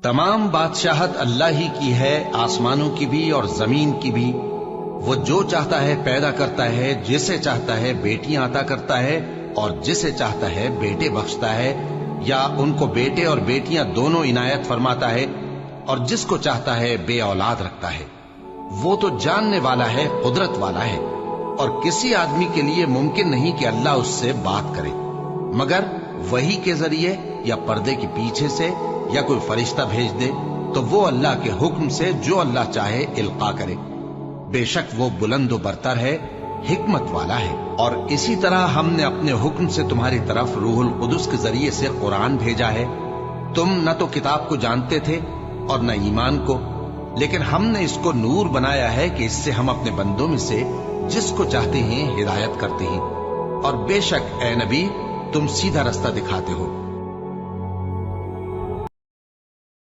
तमाम बादशाहत अल्लाह ही की है, आसमानों की भी और जमीन की भी। वो जो चाहता है पैदा करता है, जिसे चाहता है बेटियां अता करता है और जिसे चाहता है बेटे बख्शता है, या उनको बेटे और बेटियां दोनों इनायत फरमाता है, और जिसको चाहता है बे औलाद रखता है। वो तो जानने वाला है, कुदरत वाला है, और किसी आदमी के लिए मुमकिन नहीं कि अल्लाह उससे बात करे मगर वही के जरिए या पर्दे के पीछे से, या कोई फरिश्ता भेज दे तो वो अल्लाह के हुक्म से जो अल्लाह चाहे इल्का करे। बेशक वो बुलंद व बरतर है, हिकमत वाला है। और इसी तरह हमने अपने हुक्म से तुम्हारी तरफ रूहुल कुदस के जरिए से कुरान भेजा है। तुम न तो किताब को जानते थे और न ईमान को, लेकिन हमने इसको नूर बनाया है कि इससे हम अपने बंदों में से जिसको चाहते हैं हिदायत करते हैं। और बेशक ए नबी तुम सीधा रास्ता दिखाते हो।